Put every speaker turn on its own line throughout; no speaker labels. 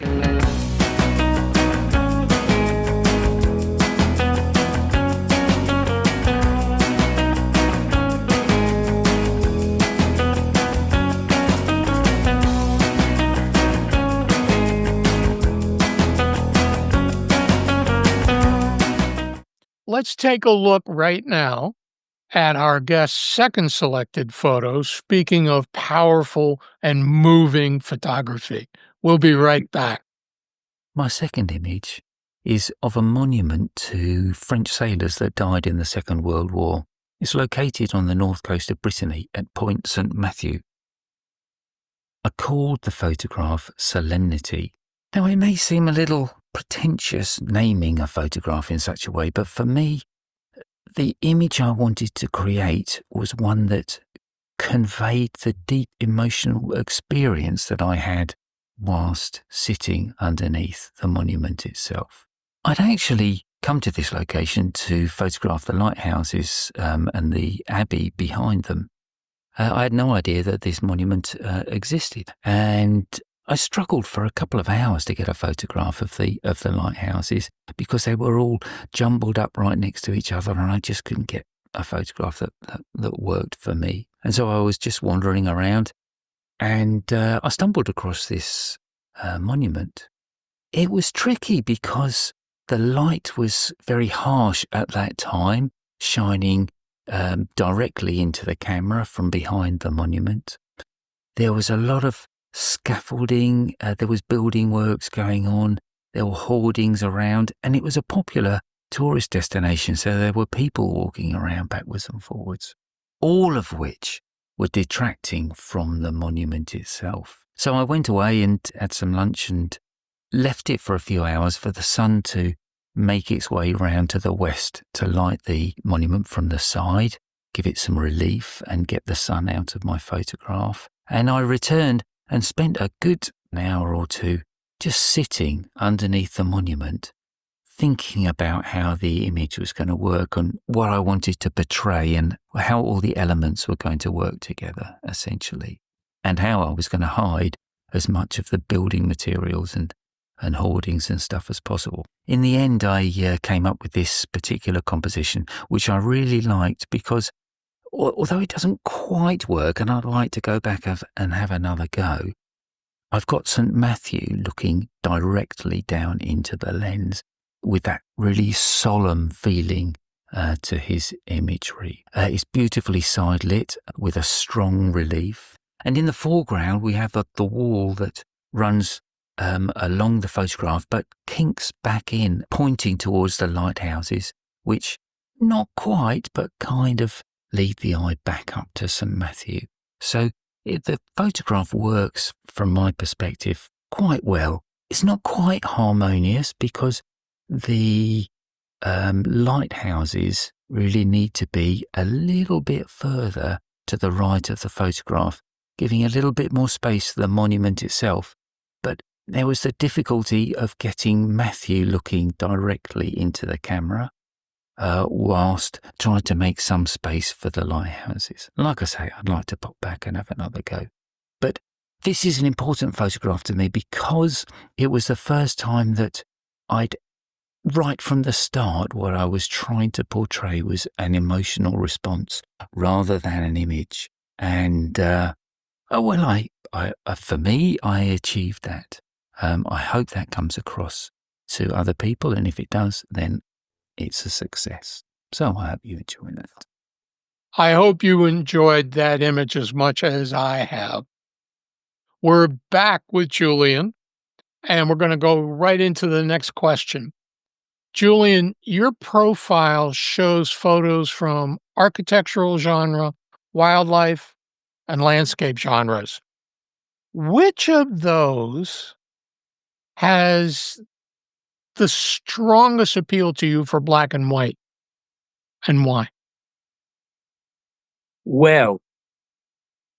Let's take a look right now at our guest's second selected photo. Speaking of powerful and moving photography, we'll be right back.
My second image is of a monument to French sailors that died in the Second World War. It's located on the north coast of Brittany at Point St. Matthew. I called the photograph Solemnity. Now, it may seem a little pretentious naming a photograph in such a way, but for me, the image I wanted to create was one that conveyed the deep emotional experience that I had whilst sitting underneath the monument itself. I'd actually come to this location to photograph the lighthouses and the abbey behind them. I had no idea that this monument existed, and I struggled for a couple of hours to get a photograph of the lighthouses because they were all jumbled up right next to each other, and I just couldn't get a photograph that worked for me. And so I was just wandering around, and I stumbled across this monument. It was tricky because the light was very harsh at that time, shining directly into the camera from behind the monument. There was a lot of scaffolding, there was building works going on, there were hoardings around, and it was a popular tourist destination, so there were people walking around backwards and forwards, all of which were detracting from the monument itself. So I went away and had some lunch and left it for a few hours for the sun to make its way round to the west to light the monument from the side, give it some relief and get the sun out of my photograph. And I returned and spent a good hour or two just sitting underneath the monument, thinking about how the image was going to work and what I wanted to portray and how all the elements were going to work together, essentially, and how I was going to hide as much of the building materials and hoardings and stuff as possible. In the end, I came up with this particular composition, which I really liked because although it doesn't quite work and I'd like to go back and have another go, I've got St. Matthew looking directly down into the lens with that really solemn feeling to his imagery. It's beautifully side-lit with a strong relief. And in the foreground, we have the wall that runs along the photograph, but kinks back in, pointing towards the lighthouses, which not quite, but kind of lead the eye back up to St. Matthew. So the photograph works, from my perspective, quite well. It's not quite harmonious because the lighthouses really need to be a little bit further to the right of the photograph, giving a little bit more space to the monument itself. But there was the difficulty of getting Matthew looking directly into the camera, whilst trying to make some space for the lighthouses. Like I say, I'd like to pop back and have another go. But this is an important photograph to me because it was the first time that right from the start, what I was trying to portray was an emotional response rather than an image. And, for me, I achieved that. I hope that comes across to other people, and if it does, then it's a success. So I hope you enjoy that.
I hope you enjoyed that image as much as I have. We're back with Julian, and we're going to go right into the next question. Julian, your profile shows photos from architectural genre, wildlife, and landscape genres. Which of those has the strongest appeal to you for black and white, and why?
Well,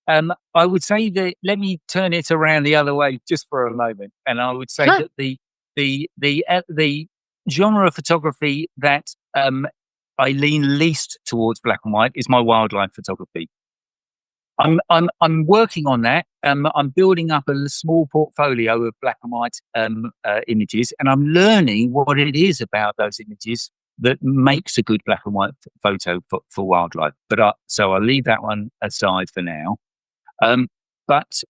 I would say that, let me turn it around the other way just for a moment. And I would say
Sure.
that the genre of photography that I lean least towards black and white is my wildlife photography. I'm working on that. I'm building up a small portfolio of black and white images, and I'm learning what it is about those images that makes a good black and white photo for wildlife. But so I'll leave that one aside for now. But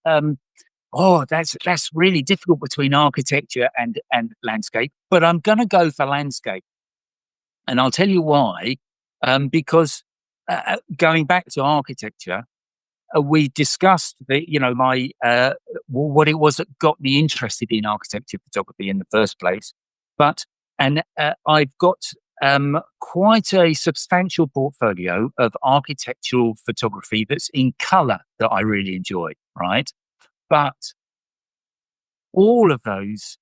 that's really difficult between architecture and landscape. But I'm going to go for landscape, and I'll tell you why. Because going back to architecture, we discussed my what it was that got me interested in architecture photography in the first place. I've got quite a substantial portfolio of architectural photography that's in color that I really enjoy, right? But all of those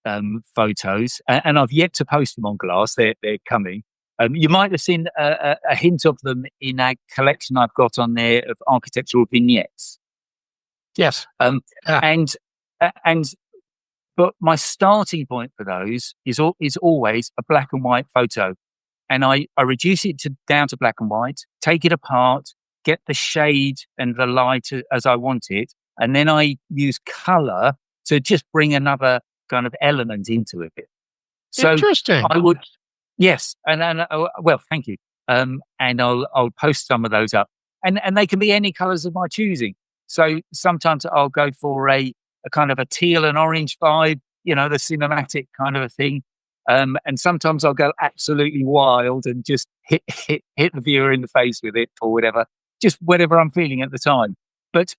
photos, and I've yet to post them on glass, they're coming. You might have seen a hint of them in a collection I've got on there of architectural vignettes.
Yes.
But my starting point for those is always a black and white photo. And I reduce it down to black and white, take it apart, get the shade and the light as I want it. And then I use color to just bring another kind of element into it. So
interesting.
I would, yes. Well, thank you. And I'll post some of those up, and they can be any colors of my choosing. So sometimes I'll go for a kind of a teal and orange vibe, the cinematic kind of a thing. And sometimes I'll go absolutely wild and just hit the viewer in the face with it or whatever, just whatever I'm feeling at the time. But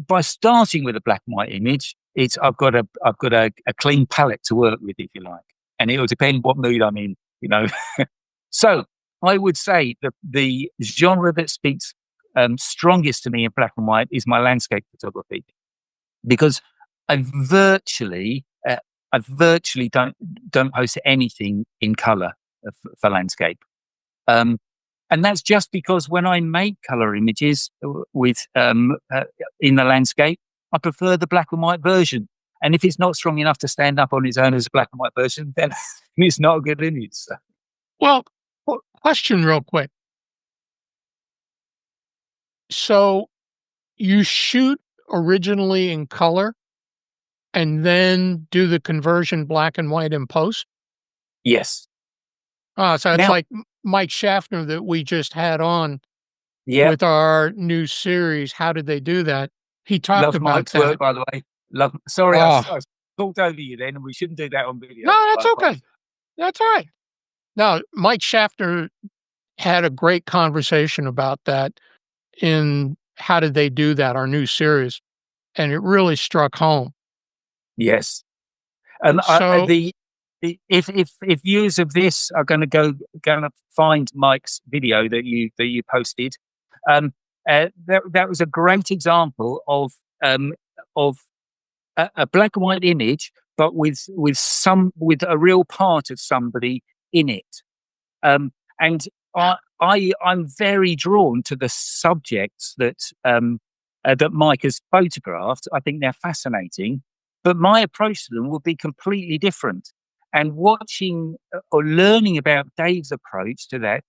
by starting with a black and white image, I've got a clean palette to work with, if you like, and it'll depend what mood I'm in, So I would say that the genre that speaks strongest to me in black and white is my landscape photography, because I virtually don't post anything in color for landscape. And that's just because when I make color images with in the landscape, I prefer the black and white version. And if it's not strong enough to stand up on its own as a black and white version, then it's not a good image. So.
Well, question real quick. So you shoot originally in color and then do the conversion black and white in post?
Yes.
So it's like Mike Schaffner that we just had on with our new series. How did they do that? He talked about
Mike's
that.
work, by the way. Sorry, I talked over you then, and we shouldn't do that on video.
No, that's okay. That's all right. Now, Mike Schaffner had a great conversation about that in How Did They Do That, our new series, and it really struck home.
Yes.
So,
if viewers of this are going to find Mike's video that you posted, that was a great example of a black and white image, but with a real part of somebody in it. And I'm very drawn to the subjects that Mike has photographed. I think they're fascinating, but my approach to them will be completely different. And watching or learning about Dave's approach to that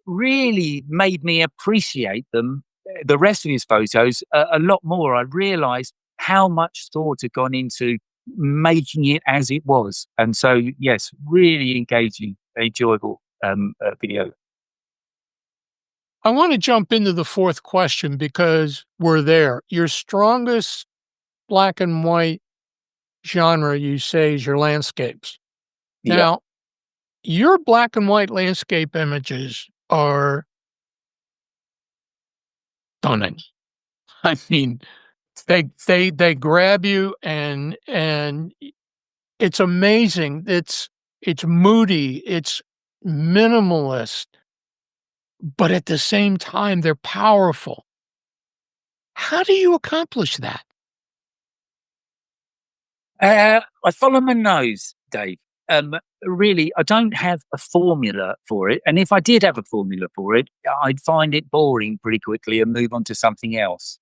really made me appreciate the rest of his photos a lot more. I realized how much thought had gone into making it as it was. And so, yes, really engaging, enjoyable video.
I want to jump into the fourth question because we're there. Your strongest black and white genre, you say, is your landscapes.
Yep.
Now, your black and white landscape images are stunning. I mean, they grab you and it's amazing. It's moody, it's minimalist, but at the same time, they're powerful. How do you accomplish that?
I follow my nose, Dave. Really, I don't have a formula for it. And if I did have a formula for it, I'd find it boring pretty quickly and move on to something else.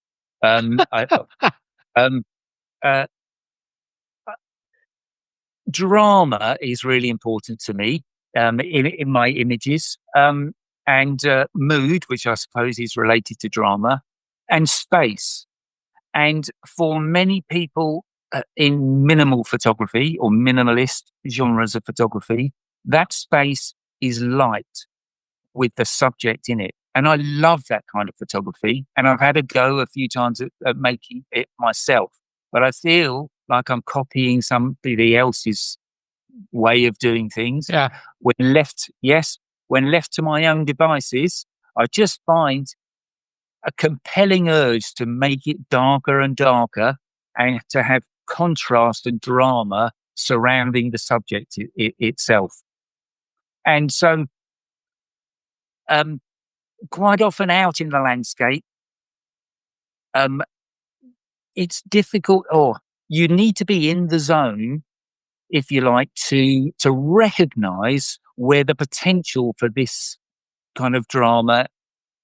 Drama is really important to me in my images, and mood, which I suppose is related to drama. and space. And for many people in minimal photography or minimalist genres of photography, that space is light with the subject in it. And I love that kind of photography. And I've had a go a few times at making it myself. But I feel like I'm copying somebody else's way of doing things.
Yeah.
When left to my own devices, I just find a compelling urge to make it darker and darker and to have contrast and drama surrounding the subject itself. And so, quite often out in the landscape, it's difficult, or you need to be in the zone, if you like, to recognize where the potential for this kind of drama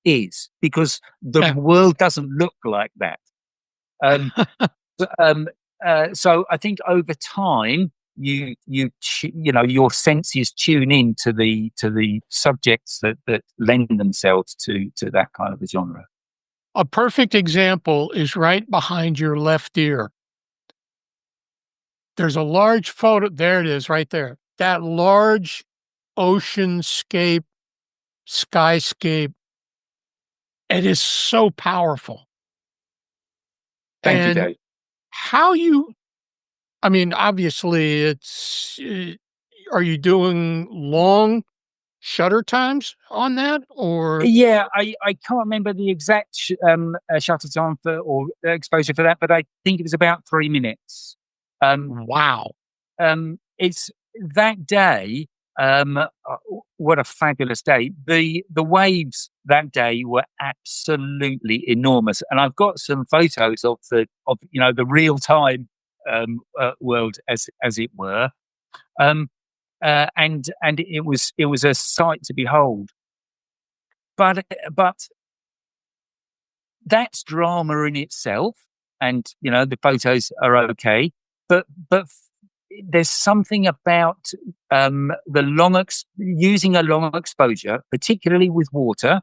is, because the world doesn't look like that. So I think over time, you know, your senses tune in to the subjects that lend themselves to that kind of a genre.
A perfect example is right behind your left ear. There's a large photo. There it is, right there. That large oceanscape, skyscape. It is so powerful.
Thank you, Dave.
I mean, obviously, are you doing long shutter times on that, or?
Yeah, I can't remember the exact shutter time or exposure for that, but I think it was about 3 minutes.
Wow.
It's that day. What a fabulous day. The waves that day were absolutely enormous. And I've got some photos of the real time world, as it were. And it was a sight to behold. But that's drama in itself. And, the photos are okay. But there's something about using a long exposure, particularly with water,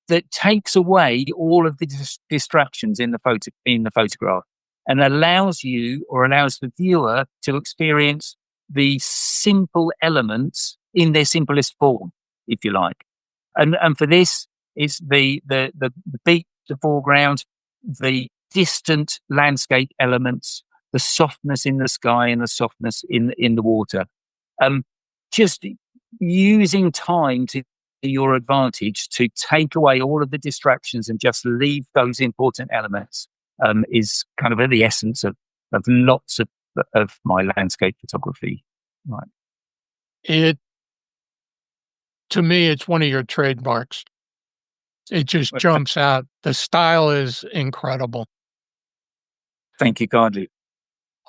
that takes away all of the distractions in the photograph and allows the viewer to experience the simple elements in their simplest form, if you like. And for this, it's the beach, the foreground, the distant landscape elements, the softness in the sky and the softness in the water. Just using time to your advantage to take away all of the distractions and just leave those important elements is kind of the essence of lots of my landscape photography. Right.
To me, it's one of your trademarks. It just jumps out. The style is incredible.
Thank you kindly.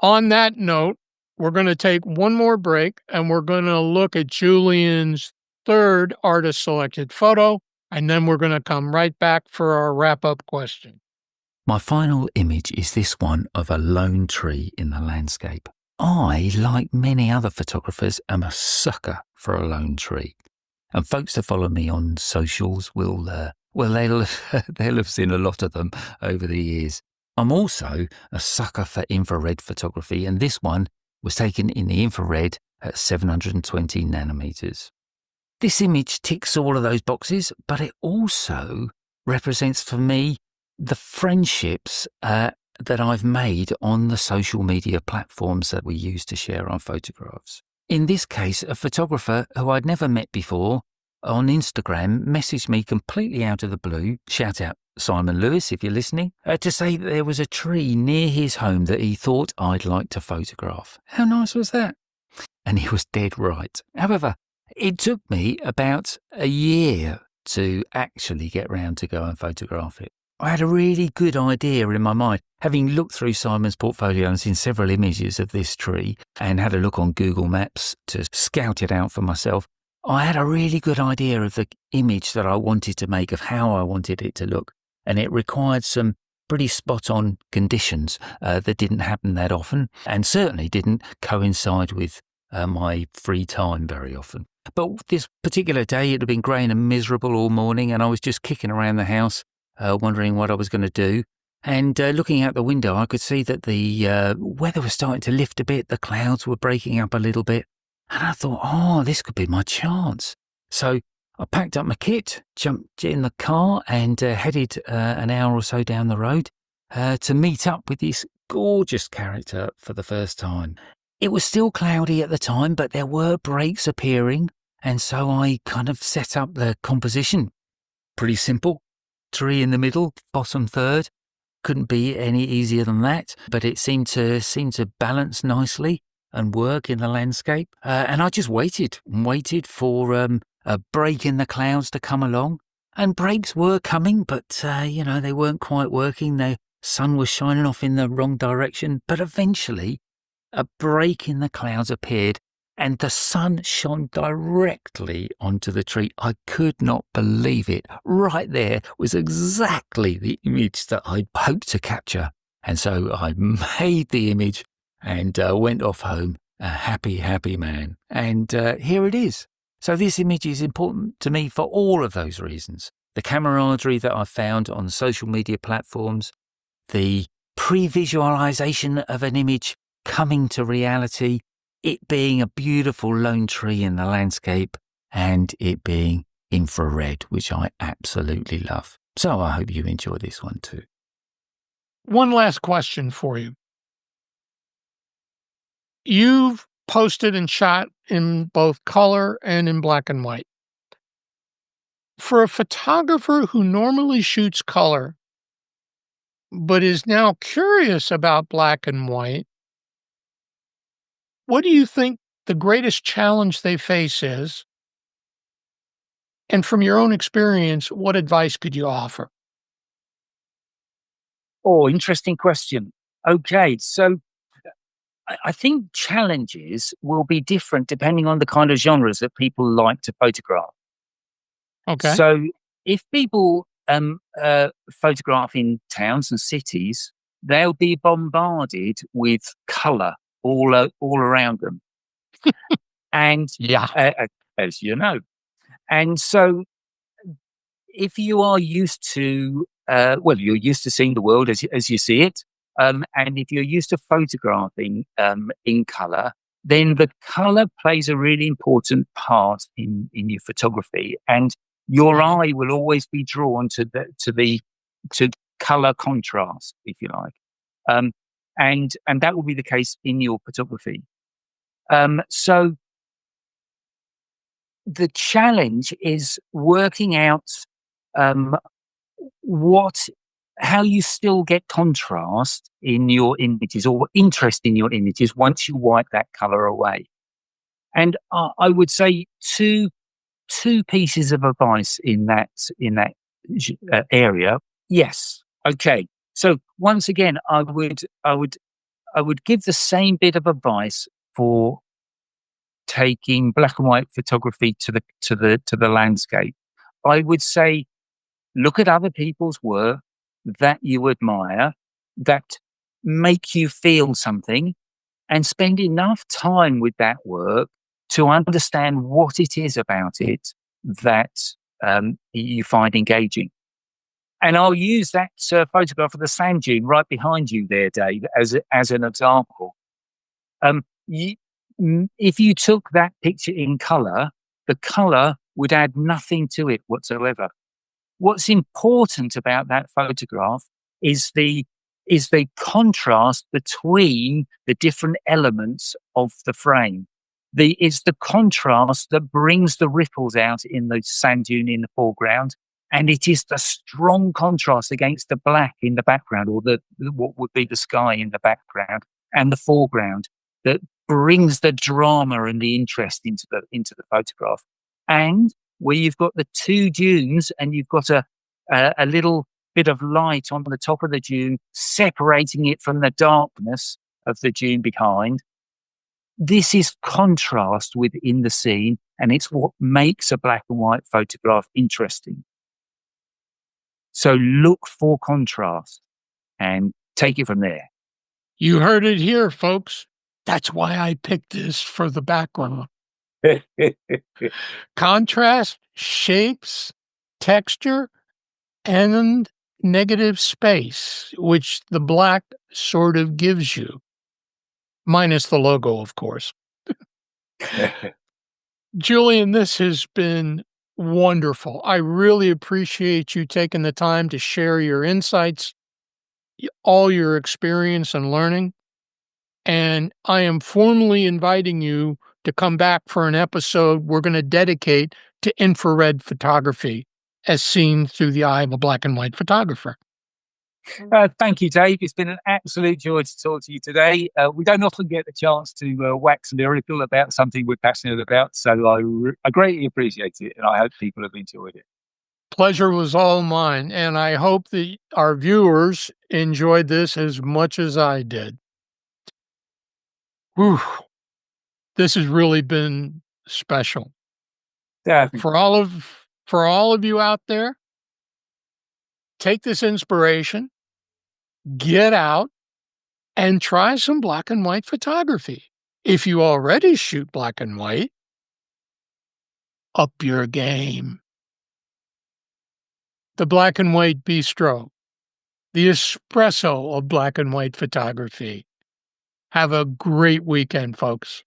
On that note, we're going to take one more break, and we're going to look at Julian's third artist selected photo, and then we're going to come right back for our wrap-up question.
My final image is this one of a lone tree in the landscape. I, like many other photographers, am a sucker for a lone tree. And folks that follow me on socials they'll have seen a lot of them over the years. I'm also a sucker for infrared photography, and this one was taken in the infrared at 720 nanometers. This image ticks all of those boxes, but it also represents for me the friendships that I've made on the social media platforms that we use to share our photographs. In this case, a photographer who I'd never met before on Instagram messaged me completely out of the blue, shout out Simon Lewis if you're listening, to say that there was a tree near his home that he thought I'd like to photograph. How nice was that? And he was dead right. However, it took me about a year to actually get round to go and photograph it. I had a really good idea in my mind, having looked through Simon's portfolio and seen several images of this tree and had a look on Google Maps to scout it out for myself. I had a really good idea of the image that I wanted to make, of how I wanted it to look, and it required some pretty spot-on conditions that didn't happen that often and certainly didn't coincide with my free time very often. But this particular day, it had been grey and miserable all morning, and I was just kicking around the house wondering what I was going to do. And looking out the window, I could see that the weather was starting to lift a bit. The clouds were breaking up a little bit. And I thought, oh, this could be my chance. So I packed up my kit, jumped in the car and headed an hour or so down the road to meet up with this gorgeous character for the first time. It was still cloudy at the time, but there were breaks appearing. And so I kind of set up the composition. Pretty simple. Tree in the middle, bottom third. Couldn't be any easier than that, but it seemed to balance nicely and work in the landscape. And I just waited for a break in the clouds to come along. And breaks were coming, but, they weren't quite working. The sun was shining off in the wrong direction. But eventually, a break in the clouds appeared and the sun shone directly onto the tree. I could not believe it. Right there was exactly the image that I'd hoped to capture. And so I made the image and went off home a happy, happy man. And here it is. So this image is important to me for all of those reasons. The camaraderie that I found on social media platforms, the pre-visualization of an image coming to reality, it being a beautiful lone tree in the landscape, and it being infrared, which I absolutely love. So I hope you enjoy this one too.
One last question for you. You've posted and shot in both color and in black and white. For a photographer who normally shoots color, but is now curious about black and white, what do you think the greatest challenge they face is? And from your own experience, what advice could you offer?
Oh, interesting question. Okay, so I think challenges will be different depending on the kind of genres that people like to photograph.
Okay.
So if people photograph in towns and cities, they'll be bombarded with colour all around them. And
Yeah.
as you know, and so if you are used to, you're used to seeing the world as you see it, and if you're used to photographing in colour, then the colour plays a really important part in your photography, and your eye will always be drawn to colour contrast, if you like, and that will be the case in your photography. So the challenge is working out how you still get contrast in your images or interest in your images once you wipe that color away. And I would say two pieces of advice in that area. Yes. Okay. So once again, I would give the same bit of advice for taking black and white photography to the landscape. I would say, look at other people's work that you admire, that make you feel something, and spend enough time with that work to understand what it is about it that you find engaging. And I'll use that photograph of the sand dune right behind you there, Dave, as an example. If you took that picture in colour, the colour would add nothing to it whatsoever. What's important about that photograph is the contrast between the different elements of the frame. It's the contrast that brings the ripples out in the sand dune in the foreground, and it is the strong contrast against the black in the background, or what would be the sky in the background and the foreground, that brings the drama and the interest into the photograph. And where you've got the two dunes and you've got a little bit of light on the top of the dune separating it from the darkness of the dune behind. This is contrast within the scene, and it's what makes a black and white photograph interesting. So look for contrast and take it from there.
You heard it here, folks. That's why I picked this for the background. Contrast, shapes, texture, and negative space, which the black sort of gives you, minus the logo, of course. Julian, this has been wonderful. I really appreciate you taking the time to share your insights, all your experience and learning. And I am formally inviting you to come back for an episode we're going to dedicate to infrared photography as seen through the eye of a black and white photographer.
Thank you, Dave. It's been an absolute joy to talk to you today. We don't often get the chance to wax lyrical about something we're passionate about, so I greatly appreciate it, and I hope people have enjoyed it.
Pleasure was all mine, and I hope that our viewers enjoyed this as much as I did. Whew. This has really been special.
Definitely.
For all of you out there, take this inspiration, get out, and try some black and white photography. If you already shoot black and white, up your game. The Black and White Bistro, the espresso of black and white photography. Have a great weekend, folks.